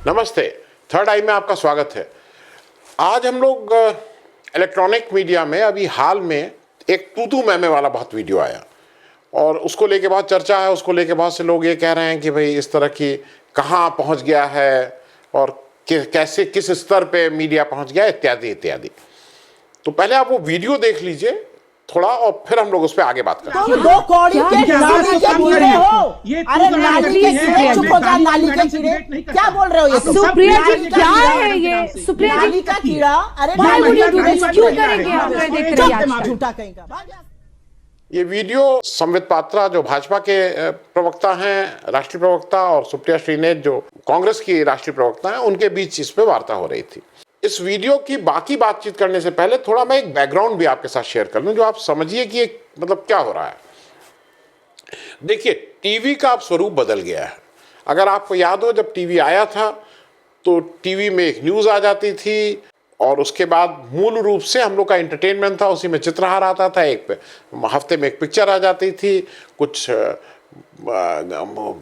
नमस्ते, थर्ड आई में आपका स्वागत है। आज हम लोग इलेक्ट्रॉनिक मीडिया में अभी हाल में एक तू मैमे वाला बहुत वीडियो आया और उसको लेके बहुत चर्चा है। उसको लेके बहुत से लोग ये कह रहे हैं कि भाई इस तरह की कहाँ पहुँच गया है और कैसे किस स्तर पे मीडिया पहुँच गया इत्यादि इत्यादि। तो पहले आप वो वीडियो देख लीजिए थोड़ा और फिर हम लोग उस पर आगे बात करें। तुम दो कौड़ी के नाली के कीड़े हो। अरे नाली के कीड़े, चुप हो जा। नाली के कीड़े क्या बोल रहे हो ये? सुप्रिया जी क्या है ये? सुप्रिया जी नाली का कीड़ा। अरे Why would you do this? क्यों करेंगे आप? मैं देख रही हूँ झूठा कहीं का। ये वीडियो संबित पात्रा जो भाजपा के प्रवक्ता हैं, राष्ट्रीय प्रवक्ता, और सुप्रिया श्रीनेत जो कांग्रेस की राष्ट्रीय प्रवक्ता हैं, उनके बीच इस पे वार्ता हो रही थी। इस वीडियो की बाकी बातचीत करने से पहले थोड़ा मैं एक बैकग्राउंड भी आपके साथ शेयर कर लूं, जो आप समझिए कि ये मतलब क्या हो रहा है। देखिए, टीवी का अब स्वरूप बदल गया है। अगर आपको याद हो, जब टीवी आया था तो टीवी में एक न्यूज़ आ जाती थी और उसके बाद मूल रूप से हम लोग का एंटरटेनमेंट था, उसी में चित्रहार आता था, एक हफ्ते में एक पिक्चर आ जाती थी, कुछ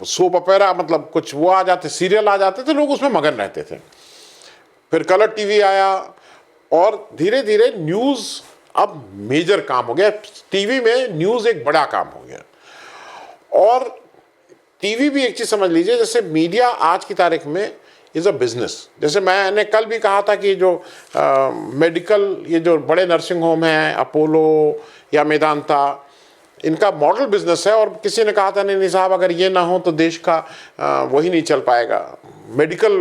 सोप ओपेरा मतलब कुछ वो आ जाते, सीरियल आ जाते थे, लोग उसमें मगन रहते थे। फिर कलर टीवी आया और धीरे धीरे न्यूज़ अब मेजर काम हो गया। टीवी में न्यूज़ एक बड़ा काम हो गया। और टीवी भी एक चीज़ समझ लीजिए, जैसे मीडिया आज की तारीख में इज़ अ बिजनेस। जैसे मैंने कल भी कहा था कि जो मेडिकल ये जो बड़े नर्सिंग होम हैं, अपोलो या मेदांता, इनका मॉडल बिजनेस है। और किसी ने कहा था नहीं साहब, अगर ये ना हो तो देश का वही नहीं चल पाएगा, मेडिकल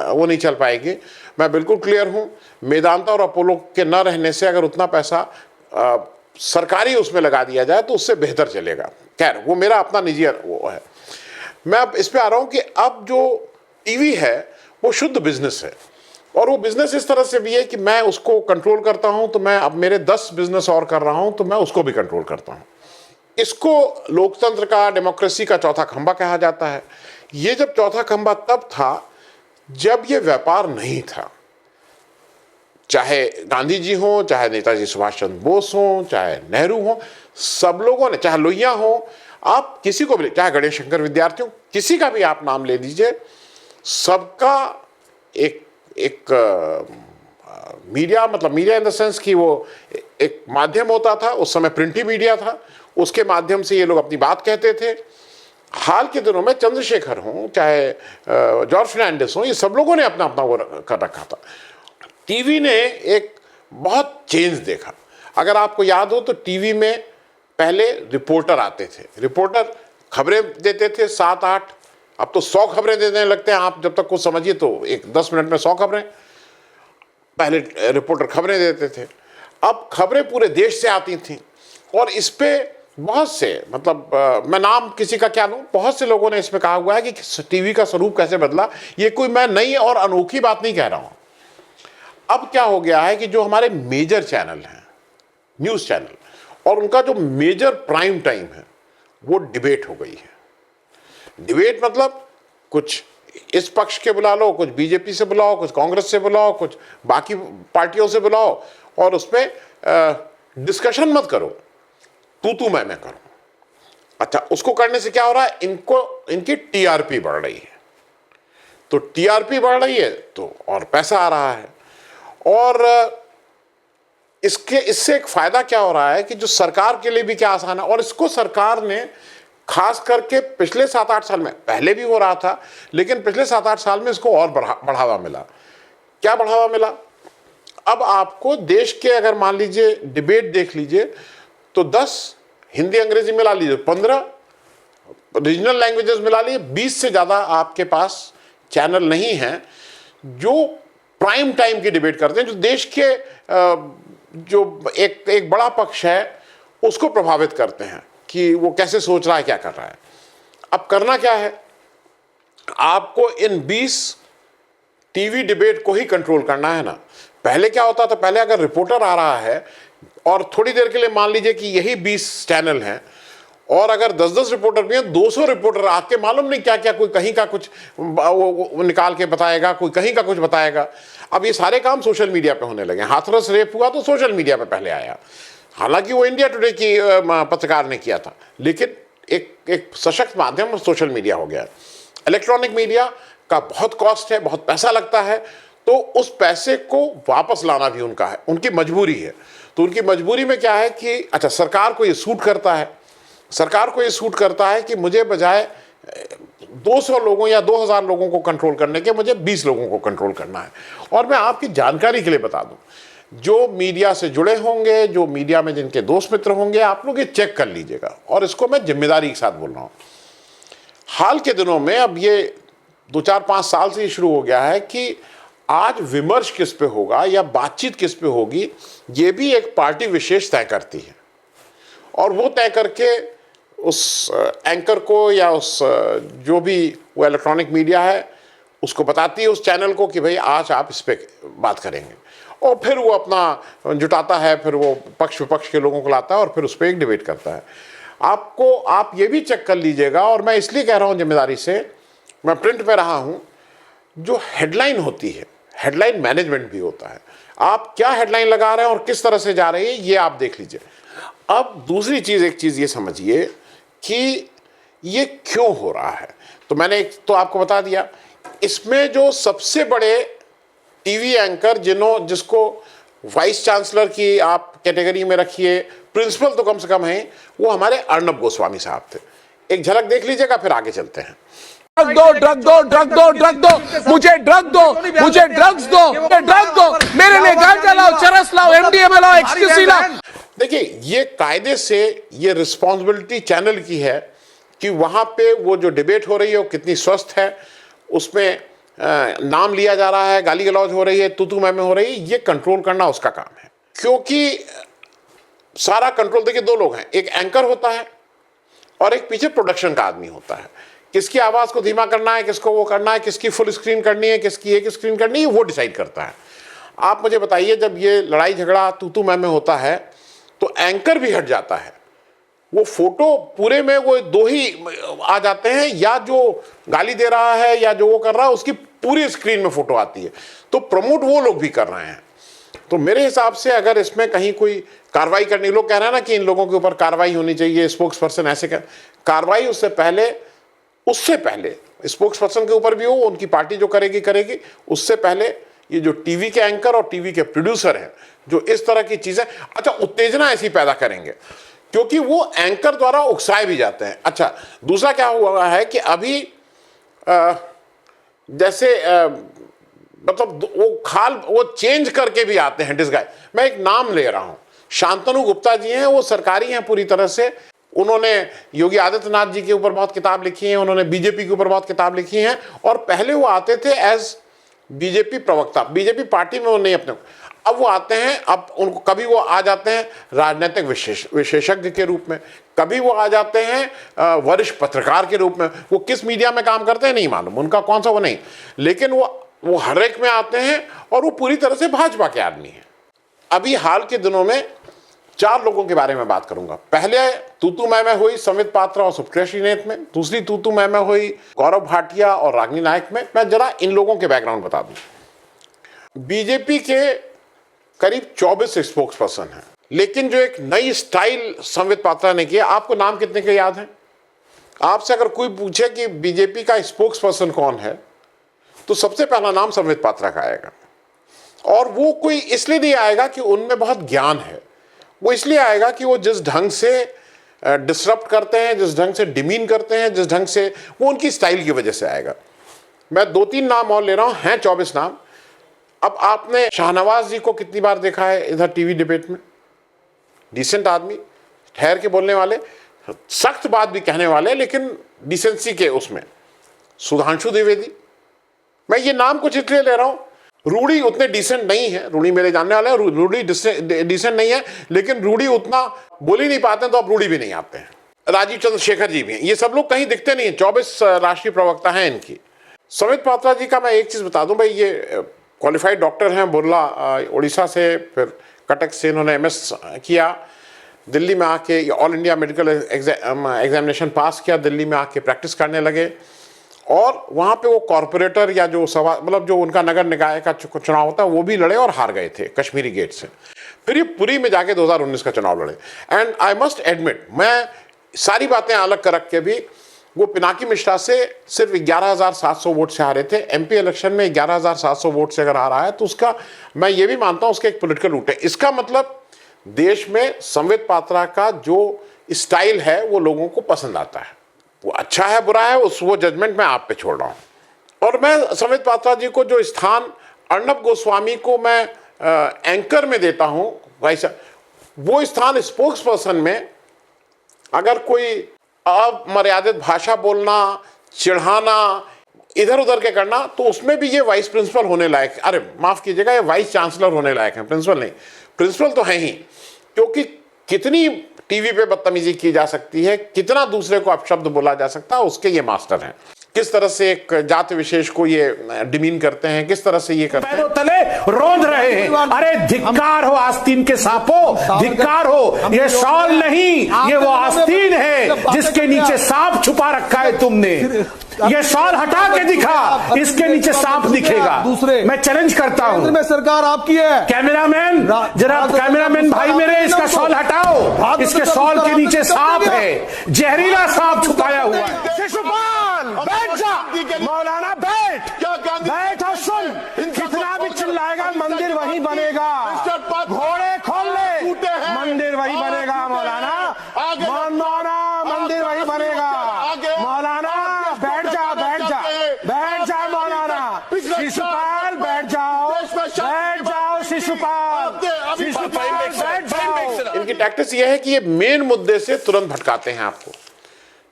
वो नहीं चल पाएगी। मैं बिल्कुल क्लियर हूँ, मेदांता और अपोलो के न रहने से अगर उतना पैसा सरकारी उसमें लगा दिया जाए तो उससे बेहतर चलेगा। खैर, वो मेरा अपना निजी वो है। मैं अब इस पे आ रहा हूँ कि अब जो टीवी है वो शुद्ध बिजनेस है। और वो बिजनेस इस तरह से भी है कि मैं उसको कंट्रोल करता हूँ, तो मैं अब मेरे 10 बिजनेस और कर रहा हूँ तो मैं उसको भी कंट्रोल करता हूँ। इसको लोकतंत्र का, डेमोक्रेसी का चौथा खंभा कहा जाता है। ये जब चौथा खंभा तब था जब ये व्यापार नहीं था। चाहे गांधी जी हो, चाहे नेताजी सुभाष चंद्र बोस हो, चाहे नेहरू हो, सब लोगों ने, चाहे लोहिया हो, आप किसी को भी, चाहे गणेश शंकर विद्यार्थी हो, किसी का भी आप नाम ले लीजिए, सबका एक मीडिया, मतलब मीडिया इन द सेंस कि वो एक माध्यम होता था। उस समय प्रिंट मीडिया था, उसके माध्यम से ये लोग अपनी बात कहते थे। हाल के दिनों में चंद्रशेखर हों, चाहे जॉर्ज फर्नांडिस हों, ये सब लोगों ने अपना अपना वो कर रखा था। टीवी ने एक बहुत चेंज देखा। अगर आपको याद हो तो टीवी में पहले रिपोर्टर आते थे, रिपोर्टर खबरें देते थे 7-8, अब तो 100 खबरें देने लगते हैं। आप जब तक कुछ समझिए तो 10 मिनट में 100 खबरें। पहले रिपोर्टर खबरें देते थे, अब खबरें पूरे देश से आती थीं। और इस पे बहुत से, मतलब मैं नाम किसी का क्या लूँ, बहुत से लोगों ने इसमें कहा हुआ है कि टीवी का स्वरूप कैसे बदला। ये कोई मैं नई और अनोखी बात नहीं कह रहा हूँ। अब क्या हो गया है कि जो हमारे मेजर चैनल हैं, न्यूज़ चैनल, और उनका जो मेजर प्राइम टाइम है वो डिबेट हो गई है। डिबेट मतलब कुछ इस पक्ष के बुला लो, कुछ बीजेपी से बुलाओ, कुछ कांग्रेस से बुलाओ, कुछ बाकी पार्टियों से बुलाओ, और उसमें डिस्कशन मत करो, तू मैं करूं। अच्छा, उसको करने से क्या हो रहा है, इनकी टीआरपी बढ़ रही है। तो टीआरपी बढ़ रही है तो और पैसा आ रहा है। और इससे एक फायदा क्या हो रहा है कि जो सरकार के लिए भी क्या आसान है। और इसको सरकार ने खास करके पिछले 7-8 साल में, पहले भी हो रहा था लेकिन पिछले 7-8 साल में इसको और बढ़ावा मिला। क्या बढ़ावा मिला? अब आपको देश के, अगर मान लीजिए डिबेट देख लीजिए तो 10 हिंदी अंग्रेजी मिला लीजिए, 15 रीजनल लैंग्वेजेस मिला लीजिए, 20 से ज़्यादा आपके पास चैनल नहीं हैं जो प्राइम टाइम की डिबेट करते हैं, जो देश के जो एक बड़ा पक्ष है उसको प्रभावित करते हैं कि वो कैसे सोच रहा है, क्या कर रहा है। अब करना क्या है, आपको इन 20 टीवी डिबेट को ही कंट्रोल करना है ना। पहले क्या होता था, पहले अगर रिपोर्टर आ रहा है और थोड़ी देर के लिए मान लीजिए कि यही 20 चैनल हैं और अगर 10-10 रिपोर्टर भी हैं, 200 रिपोर्टर आके मालूम नहीं क्या क्या, कोई कहीं का कुछ वो निकाल के बताएगा, कोई कहीं का कुछ बताएगा। अब ये सारे काम सोशल मीडिया पे होने लगे। हाथरस रेप हुआ तो सोशल मीडिया पे पहले आया, हालांकि वो इंडिया टुडे की पत्रकार ने किया था, लेकिन एक सशक्त माध्यम सोशल मीडिया हो गया। इलेक्ट्रॉनिक मीडिया का बहुत कॉस्ट है, बहुत पैसा लगता है, तो उस पैसे को वापस लाना भी उनका है, उनकी मजबूरी है। तो उनकी मजबूरी में क्या है कि अच्छा सरकार को ये सूट करता है, सरकार को ये सूट करता है कि मुझे बजाय 200 लोगों या 2000 लोगों को कंट्रोल करने के मुझे 20 लोगों को कंट्रोल करना है। और मैं आपकी जानकारी के लिए बता दूं, जो मीडिया से जुड़े होंगे, जो मीडिया में जिनके दोस्त मित्र होंगे, आप लोग ये चेक कर लीजिएगा, और इसको मैं जिम्मेदारी के साथ बोल रहा हूं। हाल के दिनों में, अब ये 2-4-5 साल से शुरू हो गया है कि आज विमर्श किस पे होगा या बातचीत किस पे होगी, ये भी एक पार्टी विशेष तय करती है, और वो तय करके उस एंकर को या उस जो भी वो इलेक्ट्रॉनिक मीडिया है उसको बताती है, उस चैनल को, कि भाई आज आप इस पे बात करेंगे, और फिर वो अपना जुटाता है, फिर वो पक्ष विपक्ष के लोगों को लाता है और फिर उस पर एक डिबेट करता है। आप ये भी चेक कर लीजिएगा, और मैं इसलिए कह रहा हूँ जिम्मेदारी से, मैं प्रिंट में रहा हूँ, जो हेडलाइन होती है, हेडलाइन मैनेजमेंट भी होता है। आप क्या हेडलाइन लगा रहे हैं और किस तरह से जा रही है, ये आप देख लीजिए। अब दूसरी चीज़, एक चीज़ ये समझिए कि ये क्यों हो रहा है। तो मैंने एक तो आपको बता दिया, इसमें जो सबसे बड़े टीवी एंकर जिसको वाइस चांसलर की आप कैटेगरी में रखिए, प्रिंसिपल तो कम से कम हैं, वो हमारे अर्नब गोस्वामी साहब थे। एक झलक देख लीजिएगा, फिर आगे चलते हैं। ड्रग दो, मुझे ड्रग दो, मुझे ड्रग्स दो, ड्रग दो, मेरे लिए गांजा लाओ, चरस लाओ, एमडीएमए लाओ, एक्सक्यूसी लाओ। देखिए, ये कायदे से ये रिस्पॉन्सिबिलिटी चैनल की है कि वहां पे वो जो डिबेट हो रही है वो कितनी स्वस्थ है, उसमें नाम लिया जा रहा है, गाली गलौज हो रही है, तू मैं हो रही है, ये कंट्रोल करना उसका काम है। क्योंकि सारा कंट्रोल, देखिए, दो लोग हैं, एक एंकर होता है और एक पीछे प्रोडक्शन का आदमी होता है। किसकी आवाज को धीमा करना है, किसको वो करना है, किसकी फुल स्क्रीन करनी है, किसकी एक स्क्रीन करनी है, वो डिसाइड करता है। आप मुझे बताइए, जब ये लड़ाई झगड़ा तू मैं होता है तो एंकर भी हट जाता है, वो फोटो पूरे में वो दो ही आ जाते हैं, या जो गाली दे रहा है या जो वो कर रहा है उसकी पूरी स्क्रीन में फोटो आती है, तो प्रमोट वो लोग भी कर रहे हैं। तो मेरे हिसाब से अगर इसमें कहीं कोई कार्रवाई करनी, लोग कह रहे हैं ना कि इन लोगों के ऊपर कार्रवाई होनी चाहिए, स्पोक्स पर्सन ऐसे कर, कार्रवाई उससे पहले स्पोक्स पर्सन के ऊपर भी हो, उनकी पार्टी जो करेगी, उससे पहले ये जो टीवी के एंकर और टीवी के प्रोड्यूसर हैं जो इस तरह की चीजें उत्तेजना ऐसी पैदा करेंगे, क्योंकि वो एंकर द्वारा उकसाए भी जाते हैं। अच्छा, दूसरा क्या हुआ है कि अभी जैसे मतलब वो चेंज करके भी आते हैं, डिस्गाइज। मैं एक नाम ले रहा हूं, शांतनु गुप्ता जी हैं, वो सरकारी हैं पूरी तरह से। उन्होंने योगी आदित्यनाथ जी के ऊपर बहुत किताब लिखी है, उन्होंने बीजेपी के ऊपर बहुत किताब लिखी है, और पहले वो आते थे एज बीजेपी प्रवक्ता, बीजेपी पार्टी में वो नहीं अपने, अब वो आते हैं, अब उनको कभी वो आ जाते हैं राजनीतिक विशेषज्ञ के रूप में, कभी वो आ जाते हैं वरिष्ठ पत्रकार के रूप में। वो किस मीडिया में काम करते हैं नहीं मालूम, उनका कौन सा वो नहीं, लेकिन वो हर एक में आते हैं, और वो पूरी तरह से भाजपा के आदमी हैं। अभी हाल के दिनों में 4 लोगों के बारे में बात करूंगा। पहले तू मैं हुई संबित पात्रा और सुप्रिया श्रीनेत में, दूसरी तू मैं हुई गौरव भाटिया और रागिनी नायक में। मैं जरा इन लोगों के बैकग्राउंड बता दूं। बीजेपी के करीब 24 स्पोक्स पर्सन हैं, लेकिन जो एक नई स्टाइल संबित पात्रा ने किया, आपको नाम कितने के याद हैं? आपसे अगर कोई पूछे कि बीजेपी का स्पोक्स पर्सन कौन है, तो सबसे पहला नाम संबित पात्रा का आएगा। और वो कोई इसलिए नहीं आएगा कि उनमें बहुत ज्ञान है, वो इसलिए आएगा कि वो जिस ढंग से डिसरप्ट करते हैं, जिस ढंग से डिमीन करते हैं, जिस ढंग से, वो उनकी स्टाइल की वजह से आएगा। मैं 2-3 नाम और ले रहा हूं, हैं 24 नाम। अब आपने शाहनवाज जी को कितनी बार देखा है इधर टीवी डिबेट में? डिसेंट आदमी, ठहर के बोलने वाले, सख्त बात भी कहने वाले, लेकिन डिसेंसी के उसमें। सुधांशु द्विवेदी, मैं ये नाम कुछ इसलिए ले रहा हूं, रूडी उतने डिसेंट नहीं है, रूडी मेरे जानने वाले हैं, रूडी डिसेंट नहीं है, लेकिन रूडी उतना बोल ही नहीं पाते, तो अब रूडी भी नहीं आते हैं। राजीव चंद्रशेखर जी भी हैं, ये सब लोग कहीं दिखते नहीं हैं, 24 राष्ट्रीय प्रवक्ता हैं इनकी। संबित पात्रा जी का मैं एक चीज बता दूं भाई, ये क्वालिफाइड डॉक्टर हैं, बुर्ला उड़ीसा से, फिर कटक से इन्होंने MS किया, दिल्ली में आके ऑल इंडिया मेडिकल एग्जामिनेशन पास किया, दिल्ली में आके प्रैक्टिस करने लगे, और वहाँ पे वो कॉरपोरेटर या जो मतलब जो उनका नगर निकाय का चुनाव होता है वो भी लड़े और हार गए थे कश्मीरी गेट से। फिर ये पुरी में जाके 2019 का चुनाव लड़े। एंड आई मस्ट एडमिट, मैं सारी बातें अलग कर रख के भी वो पिनाकी मिश्रा से सिर्फ 11,700 वोट से हारे थे। एमपी इलेक्शन में 11,700 वोट से अगर हारा है तो उसका, मैं ये भी मानता हूं, उसका एक पॉलिटिकल रूट है। इसका मतलब देश में संबित पात्रा का जो स्टाइल है वो लोगों को पसंद आता है। वो अच्छा है बुरा है वो जजमेंट मैं आप पे छोड़ रहा हूं। और मैं संबित पात्रा जी को जो स्थान अर्णब गोस्वामी को मैं एंकर में देता हूं, वैसा वो स्थान स्पोक्स पर्सन में, अगर कोई अमर्यादित भाषा बोलना, चिढ़ाना, इधर उधर के करना, तो उसमें भी ये वाइस प्रिंसिपल होने लायक, अरे माफ कीजिएगा, ये वाइस चांसलर होने लायक है, प्रिंसिपल नहीं। प्रिंसिपल तो है ही, क्योंकि कितनी टीवी पे बदतमीजी की जा सकती है, कितना दूसरे को अपशब्द बोला जा सकता है, उसके ये मास्टर हैं। किस तरह से एक जाति विशेष को ये डिमीन करते हैं, किस तरह से ये करते हैं। तले रोंद रहे हैं, अरे धिक्कार हो आस्तीन के सांपों, धिक्कार हो। ये शॉल नहीं, ये वो आस्तीन है जिसके नीचे सांप छुपा रखा है तुमने। ये शॉल हटा के दिखा, इसके नीचे सांप दिखेगा। दूसरे मैं चैलेंज करता हूं, में सरकार आपकी है। कैमरामैन, जरा कैमरामैन भाई मेरे, इसका शॉल हटाओ। इसके शॉल के नीचे सांप है, जहरीला सांप छुपाया हुआ है। शिशुपाल बैठ जा, मौलाना बैठ, बैठ और सुन। कितना भी चिल्लाएगा मंदिर वही बनेगा। घोड़े खोल ले, मंदिर वही बनेगा मौलाना। मौलाना मंदिर वही बनेगा मौलाना। बैठ जा, बैठ जा, बैठ जा मौलाना। शिशुपाल बैठ जाओ, बैठ जाओ शिशुपाल, शिशुपाल बैठ जाओ। इनकी टैक्टिस ये है कि ये मेन मुद्दे से तुरंत भटकाते हैं आपको।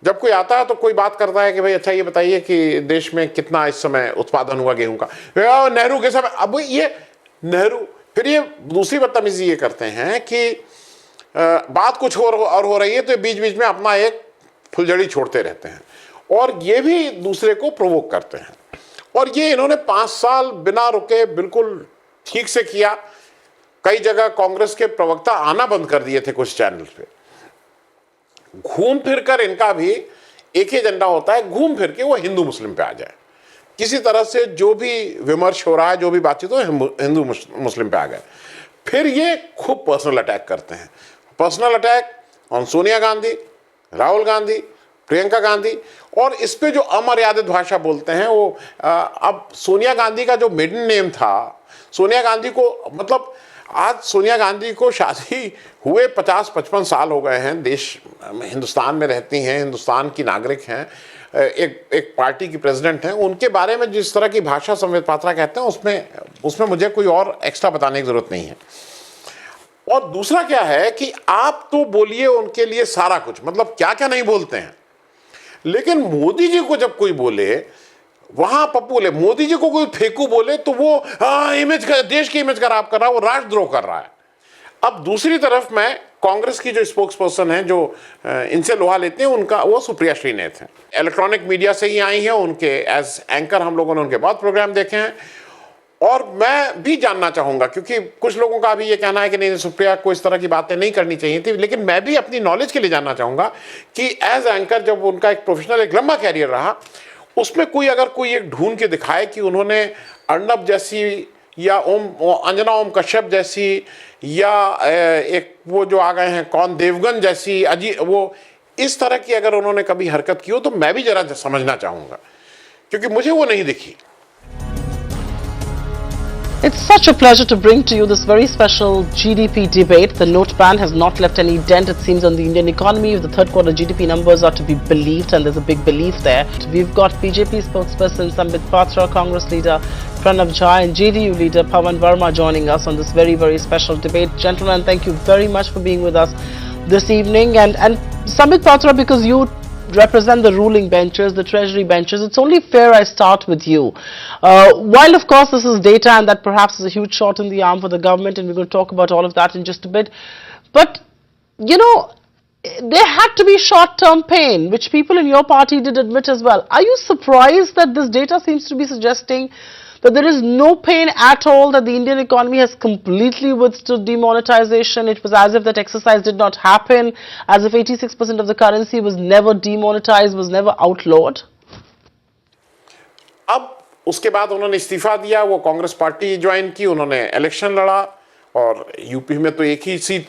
जब कोई आता है तो कोई बात करता है कि भाई अच्छा ये बताइए कि देश में कितना इस समय उत्पादन हुआ गेहूं का, नेहरू के समय, अब ये नेहरू, फिर ये दूसरी बदतमीजी ये करते हैं कि बात कुछ और हो रही है तो बीच बीच में अपना एक फुलझड़ी छोड़ते रहते हैं और ये भी दूसरे को प्रोवोक करते हैं। और ये इन्होंने 5 साल बिना रुके बिल्कुल ठीक से किया। कई जगह कांग्रेस के प्रवक्ता आना बंद कर दिए थे कुछ चैनल पे। घूम फिर कर इनका भी एक ही एजेंडा होता है, घूम फिर के वो हिंदू मुस्लिम पे आ जाए। किसी तरह से जो भी विमर्श हो रहा है, जो भी बातचीत हो, हिंदू मुस्लिम पे आ गए। फिर ये खूब पर्सनल अटैक करते हैं। Personal attack on Sonia Gandhi, Rahul Gandhi, Priyanka Gandhi, और इस पे जो अमर्यादित भाषा बोलते हैं वो अब सोनिया गांधी का जो मिडिल नेम था, सोनिया गांधी को, मतलब आज सोनिया गांधी को शादी हुए 50-55 साल हो गए हैं, देश हिंदुस्तान में रहती हैं, हिंदुस्तान की नागरिक हैं, एक पार्टी की प्रेसिडेंट हैं। उनके बारे में जिस तरह की भाषा संबित पात्रा कहते हैं उसमें मुझे कोई और एक्स्ट्रा बताने की जरूरत नहीं है। और दूसरा क्या है कि आप तो बोलिए उनके लिए सारा कुछ, मतलब क्या क्या नहीं बोलते हैं, लेकिन मोदी जी को जब कोई बोले, वहां पप्पू बोले, मोदी जी को कोई फेंकू बोले तो वो इमेज, देश की इमेज खराब कर रहा है, वो राष्ट्रद्रोह कर रहा है। अब दूसरी तरफ मैं कांग्रेस की जो स्पोक्स पर्सन है, जो इनसे लोहा लेते हैं, उनका वो सुप्रिया श्रीनाथ है। इलेक्ट्रॉनिक मीडिया से ही आई हैं, उनके एज एंकर हम लोगों ने उनके बहुत प्रोग्राम देखे हैं। और मैं भी जानना चाहूंगा, क्योंकि कुछ लोगों का भी ये कहना है कि नहीं, सुप्रिया को इस तरह की बातें नहीं करनी चाहिए थी, लेकिन मैं भी अपनी नॉलेज के लिए जानना चाहूंगा कि एज एंकर जब उनका एक प्रोफेशनल एक लंबा कैरियर रहा, उसमें कोई अगर कोई एक ढूंढ के दिखाए कि उन्होंने अर्णब जैसी या अंजना ओम कश्यप जैसी, या एक वो जो आ गए हैं कौन, देवगन जैसी, वो इस तरह की अगर उन्होंने कभी हरकत की हो तो मैं भी जरा समझना चाहूंगा, क्योंकि मुझे वो नहीं दिखी। It's such a pleasure to bring to you this very special GDP debate. The note ban has not left any dent, it seems, on the Indian economy. If the third quarter GDP numbers are to be believed, and there's a big belief there. We've got BJP spokesperson Sanbit Patra, Congress leader Pranav Jha, and JDU leader Pawan Verma joining us on this very, very special debate. Gentlemen, thank you very much for being with us this evening. And Sanbit Patra, because you represent the ruling benches, the treasury benches, it's only fair I start with you. While of course this is data and that perhaps is a huge shot in the arm for the government, and we're going to talk about all of that in just a bit, but you know, there had to be short-term pain, which people in your party did admit as well. Are you surprised that this data seems to be suggesting that there is no pain at all, that the Indian economy has completely withstood demonetization? It was as if that exercise did not happen, as if 86% of the currency was never demonetized, was never outlawed. अब उसके बाद उन्होंने इस्तीफा दिया, वो Congress party join की, उन्होंने election लड़ा, और यूपी में तो एक ही सीट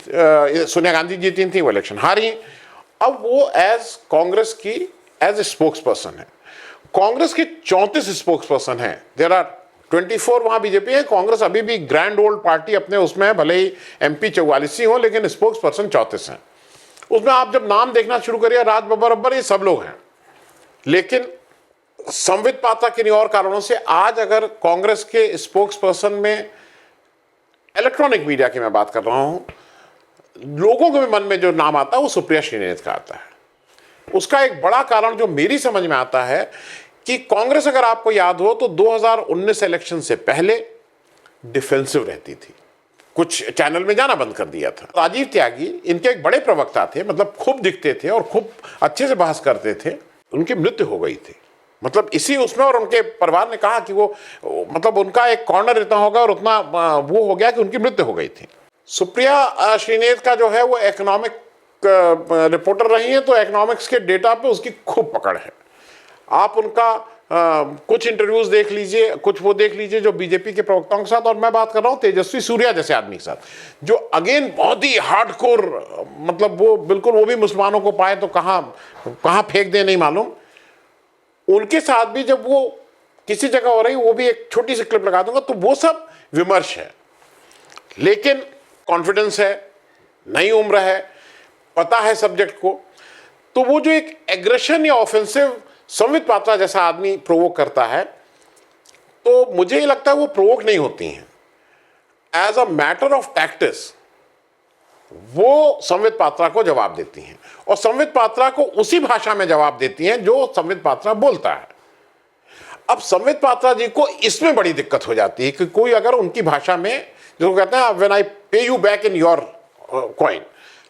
सोनिया गांधी जीती थी, वो इलेक्शन हारी। अब वो एज कांग्रेस की एज ए स्पोक्स पर्सन है। कांग्रेस के 34 स्पोक्स पर्सन हैं, देयर आर 24 वहां बीजेपी है। कांग्रेस अभी भी ग्रैंड ओल्ड पार्टी अपने उसमें है, भले ही एमपी 44 ही हो, लेकिन स्पोक्स पर्सन 34 हैं। उसमें आप जब नाम देखना शुरू करिए, राज बब्बर, ये सब लोग हैं। लेकिन संबित पात्रा किन्हीं और कारणों से आज अगर कांग्रेस के स्पोक्स पर्सन में, इलेक्ट्रॉनिक मीडिया की मैं बात कर रहा हूं, लोगों के मन में जो नाम आता है वो सुप्रिया श्रीनेत का आता है। उसका एक बड़ा कारण जो मेरी समझ में आता है कि कांग्रेस, अगर आपको याद हो तो 2019 इलेक्शन से पहले डिफेंसिव रहती थी, कुछ चैनल में जाना बंद कर दिया था। राजीव त्यागी इनके एक बड़े प्रवक्ता थे, मतलब खूब दिखते थे और खूब अच्छे से बहस करते थे। उनकी मृत्यु हो गई थी, मतलब इसी उसमें, और उनके परिवार ने कहा कि वो, मतलब उनका एक कॉर्नर इतना होगा और उतना वो हो गया कि उनकी मृत्यु हो गई थी। सुप्रिया श्रीनेत का जो है वो इकोनॉमिक रिपोर्टर रही है, तो इकोनॉमिक्स के डेटा पे उसकी खूब पकड़ है। आप उनका कुछ इंटरव्यूज देख लीजिए, कुछ वो देख लीजिए जो बीजेपी के प्रवक्ताओं के साथ, और मैं बात कर रहा हूँ तेजस्वी सूर्या जैसे आदमी के साथ, जो अगेन बहुत ही हार्डकोर, मतलब वो बिल्कुल, वो भी मुसलमानों को पाए तो कहाँ फेंक दे नहीं मालूम। उनके साथ भी जब वो किसी जगह हो रही, वो भी एक छोटी सी क्लिप लगा दूंगा, तो वो सब विमर्श है, लेकिन कॉन्फिडेंस है, नई उम्र है, पता है सब्जेक्ट को। तो वो जो एक एग्रेशन या ऑफेंसिव संबित पात्रा जैसा आदमी प्रोवोक करता है, तो मुझे ये लगता है वो प्रोवोक नहीं होती हैं। As a matter of tactics वो संबित पात्रा को जवाब देती हैं, और संबित पात्रा को उसी भाषा में जवाब देती हैं जो संबित पात्रा बोलता है। अब संबित पात्रा जी को इसमें बड़ी दिक्कत हो जाती है कि कोई अगर उनकी भाषा में, जो कहते हैं व्हेन आई पे you back in your coin,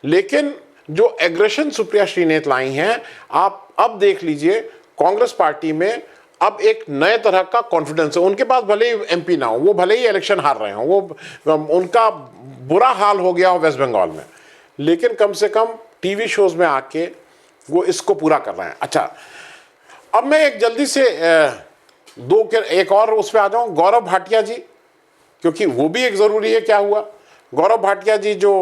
लेकिन जो एग्रेशन सुप्रिया श्रीनेत लाई हैं, आप अब देख लीजिए कांग्रेस पार्टी में अब एक नए तरह का कॉन्फिडेंस है। उनके पास भले ही एमपी ना हो, वो भले ही इलेक्शन हार रहे हो, वो उनका बुरा हाल हो गया हो वेस्ट बंगाल में, लेकिन कम से कम टीवी शोज में आके वो इसको पूरा कर रहे हैं। अच्छा, अब मैं एक जल्दी से एक और उस पर आ जाऊं, गौरव भाटिया जी, क्योंकि वो भी एक जरूरी है। क्या हुआ, गौरव भाटिया जी जो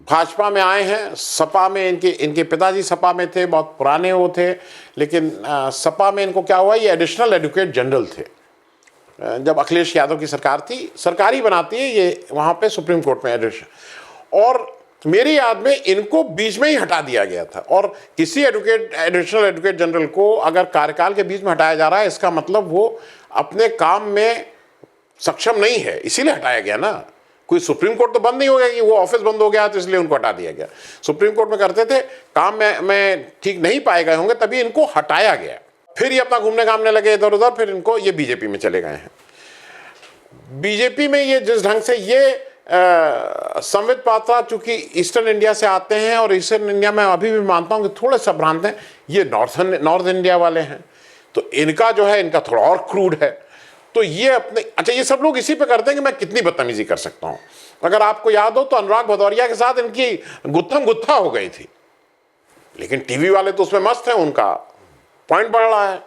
भाजपा में आए हैं, सपा में इनके पिताजी सपा में थे, बहुत पुराने वो थे, लेकिन सपा में इनको क्या हुआ, ये एडिशनल एडवोकेट जनरल थे जब अखिलेश यादव की सरकार थी, सरकारी बनाती है ये वहाँ पे सुप्रीम कोर्ट में एडिशन, और मेरी याद में इनको बीच में ही हटा दिया गया था। और किसी एडिशनल एडवोकेट जनरल को अगर कार्यकाल के बीच में हटाया जा रहा है, इसका मतलब वो अपने काम में सक्षम नहीं है, इसीलिए हटाया गया ना। कोई सुप्रीम कोर्ट तो बंद नहीं हो गया कि वो ऑफिस बंद हो गया तो इसलिए उनको हटा दिया गया। सुप्रीम कोर्ट में करते थे काम में ठीक नहीं पाए गए होंगे, तभी इनको हटाया गया। फिर ये अपना घूमने घामने लगे इधर उधर, फिर इनको ये बीजेपी में चले गए हैं। बीजेपी में ये जिस ढंग से ये संबित पात्रा चूंकि ईस्टर्न इंडिया से आते हैं, और ईस्टर्न इंडिया में अभी भी मानता हूं कि थोड़े सब भ्रांत हैं, ये नॉर्थ इंडिया वाले हैं, तो इनका जो है इनका थोड़ा और क्रूड है। तो ये अपने, अच्छा, ये सब लोग इसी पे करते हैं कि मैं कितनी बदतमीजी कर सकता हूं। अगर आपको याद हो तो अनुराग भदौरिया के साथ इनकी गुत्थम गुत्था हो गई थी, लेकिन टीवी वाले तो उसमें मस्त हैं, उनका पॉइंट बढ़ रहा है।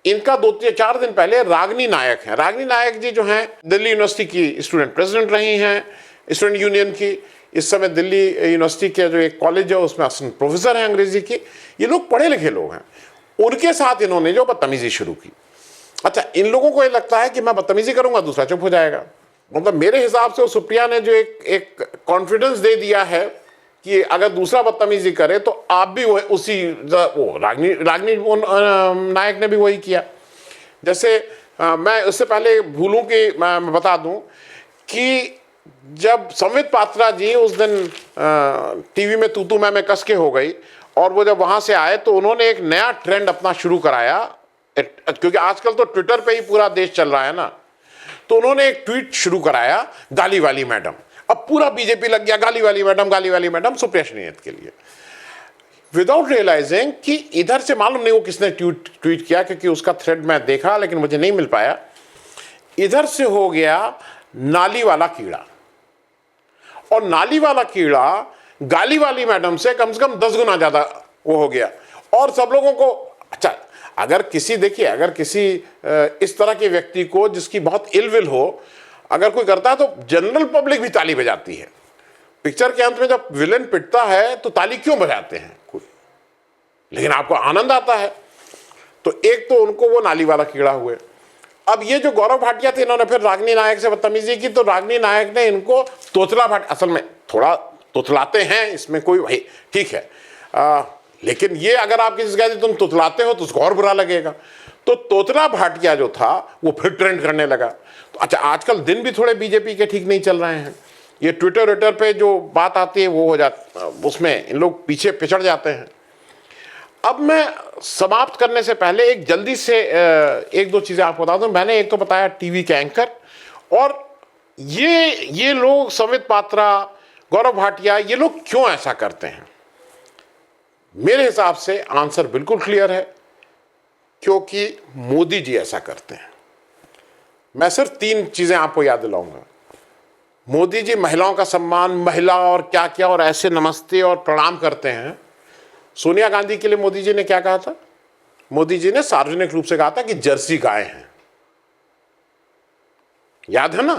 इनका 2-4 दिन पहले रागिनी नायक हैं। रागिनी नायक जी जो हैं दिल्ली यूनिवर्सिटी की स्टूडेंट प्रेसिडेंट रही हैं, स्टूडेंट यूनियन की। इस समय दिल्ली यूनिवर्सिटी के जो एक कॉलेज है उसमें असिस्टेंट प्रोफेसर हैं अंग्रेजी की। ये लोग पढ़े लिखे लोग हैं, उनके साथ इन्होंने जो बदतमीजी शुरू की। अच्छा, इन लोगों को ये लगता है कि मैं बदतमीजी करूंगा दूसरा चुप हो जाएगा। मतलब मेरे हिसाब से सुप्रिया ने जो एक कॉन्फिडेंस दे दिया है कि अगर दूसरा बदतमीजी करे तो आप भी उसी, वो रागिनी नायक ने भी वही किया। जैसे मैं उससे पहले भूलूं कि मैं बता दूं कि जब संबित पात्रा जी उस दिन टीवी में तू मैं कस के हो गई, और वो जब वहां से आए तो उन्होंने एक नया ट्रेंड अपना शुरू कराया, क्योंकि आजकल तो ट्विटर पे ही पूरा देश चल रहा है ना। तो उन्होंने एक ट्वीट शुरू कराया, गाली वाली मैडम। अब पूरा बीजेपी लग गया गाली वाली मैडम सुप्रिया श्रीनेत के लिए, विदाउट रियलाइजिंग कि इधर से मालूम नहीं वो किसने ट्वीट किया, क्योंकि उसका थ्रेड मैं देखा लेकिन मुझे नहीं मिल पाया। इधर से हो गया नाली वाला कीड़ा, और नाली वाला कीड़ा गाली वाली मैडम से कम 10 गुना ज्यादा वो हो गया। और सब लोगों को, अच्छा, अगर किसी इस तरह के व्यक्ति को जिसकी बहुत इलविल हो अगर कोई करता है तो जनरल पब्लिक भी ताली बजाती है। पिक्चर के अंत में जब विलेन पिटता है तो ताली क्यों बजाते हैं? लेकिन आपको आनंद आता है। तो एक तो उनको वो नाली वाला कीड़ा हुए। अब ये जो गौरव भाटिया थे, इन्होंने फिर रागिनी नायक से बदतमीजी की, तो रागिनी नायक ने इनको तोतला भाट, असल में थोड़ा तोतलाते हैं, इसमें कोई भाई ठीक है, लेकिन ये अगर आप किसी से कहते तुम तोतलाते हो तो उसको और बुरा लगेगा। तो तोतला भाटिया जो था वो फिर ट्रेंड करने लगा। तो अच्छा, आजकल दिन भी थोड़े बीजेपी के ठीक नहीं चल रहे हैं। ये ट्विटर पे जो बात आती है वो हो जाती, उसमें इन लोग पीछे पिछड़ जाते हैं। अब मैं समाप्त करने से पहले एक जल्दी से एक दो चीज़ें आपको बता दूं। मैंने एक तो बताया टीवी के एंकर, और ये लोग संबित पात्रा, गौरव भाटिया, ये लोग क्यों ऐसा करते हैं? मेरे हिसाब से आंसर बिल्कुल क्लियर है, क्योंकि मोदी जी ऐसा करते हैं। मैं सिर्फ 3 चीज़ें आपको याद दिलाऊंगा। मोदी जी महिलाओं का सम्मान, महिला और क्या क्या, और ऐसे नमस्ते और प्रणाम करते हैं। सोनिया गांधी के लिए मोदी जी ने क्या कहा था? मोदी जी ने सार्वजनिक रूप से कहा था कि जर्सी गाय हैं, याद है ना?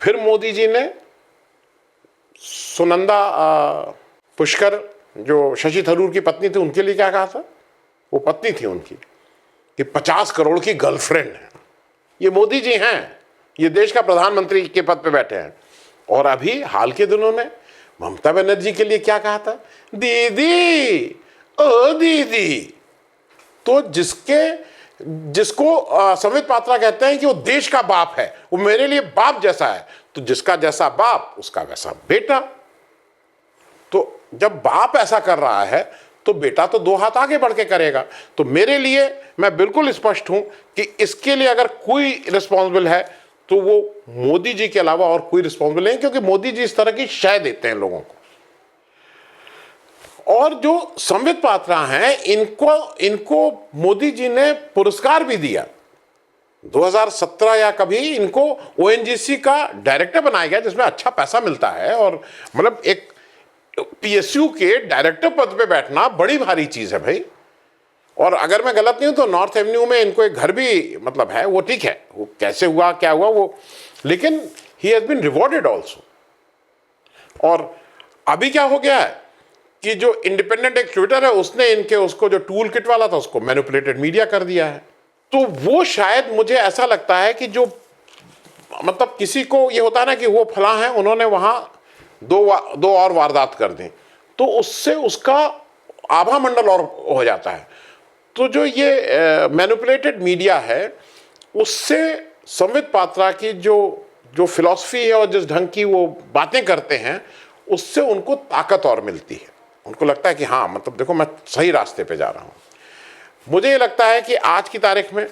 फिर मोदी जी ने सुनंदा पुष्कर, जो शशि थरूर की पत्नी थी, उनके लिए क्या कहा था? वो पत्नी थी उनकी, कि 50 करोड़ की गर्लफ्रेंड है। ये मोदी जी हैं, ये देश का प्रधानमंत्री के पद पे बैठे हैं। और अभी हाल के दिनों में ममता बनर्जी के लिए क्या कहा था? दीदी, ओ दीदी। तो जिसको संबित पात्रा कहते हैं कि वो देश का बाप है, वो मेरे लिए बाप जैसा है। तो जिसका जैसा बाप उसका वैसा बेटा। तो जब बाप ऐसा कर रहा है तो बेटा तो 2 हाथ आगे बढ़ के करेगा। तो मेरे लिए, मैं बिल्कुल स्पष्ट हूं कि इसके लिए अगर कोई रिस्पॉन्सिबल है तो वो मोदी जी के अलावा और कोई रिस्पॉन्सिबल नहीं, क्योंकि मोदी जी इस तरह की शय देते हैं लोगों को। और जो संबित पात्रा हैं, इनको मोदी जी ने पुरस्कार भी दिया 2017 या कभी। इनको ओएनजीसी का डायरेक्टर बनाया गया, जिसमें अच्छा पैसा मिलता है। और मतलब एक पीएसयू के डायरेक्टर पद पे बैठना बड़ी भारी चीज है भाई। और अगर मैं गलत नहीं हूं तो नॉर्थ एवेन्यू में इनको एक घर भी मतलब है, वो ठीक है, वो कैसे हुआ क्या हुआ वो, लेकिन he has been rewarded also. और अभी क्या हो गया है कि जो इंडिपेंडेंट एक ट्विटर है, उसने इनके उसको जो टूल किट वाला था उसको मैनिपुलेटेड मीडिया कर दिया है। तो वो शायद, मुझे ऐसा लगता है कि जो मतलब किसी को ये होता है ना कि वो फला है, उन्होंने वहां दो और वारदात कर दी, तो उससे उसका आभा मंडल और हो जाता है। तो जो ये मैनिपुलेटेड मीडिया है, उससे संबित पात्रा की जो फिलॉसफी है और जिस ढंग की वो बातें करते हैं, उससे उनको ताकत और मिलती है। उनको लगता है कि हाँ, मतलब देखो मैं सही रास्ते पे जा रहा हूँ। मुझे ये लगता है कि आज की तारीख में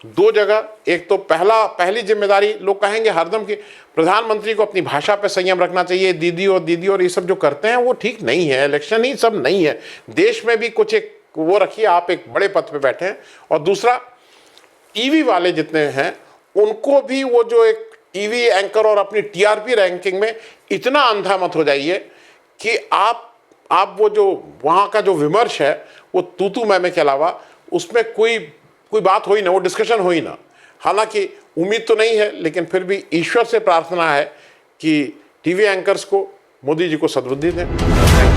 2 जगह, एक तो पहली जिम्मेदारी लोग कहेंगे हरदम कि प्रधानमंत्री को अपनी भाषा पे संयम रखना चाहिए, दीदी और ये सब जो करते हैं वो ठीक नहीं है। इलेक्शन ही सब नहीं है, देश में भी कुछ एक वो रखिए, आप एक बड़े पद पे बैठे हैं। और दूसरा, टीवी वाले जितने हैं उनको भी वो जो एक टीवी एंकर और अपनी टीआरपी रैंकिंग में इतना अंधा मत हो जाइए कि आप वो जो वहाँ का जो विमर्श है वो तू मैं के अलावा उसमें कोई बात हो ही ना, वो डिस्कशन हो ही ना। हालांकि उम्मीद तो नहीं है, लेकिन फिर भी ईश्वर से प्रार्थना है कि टीवी एंकर्स को मोदी जी को सद्बुद्धि दें।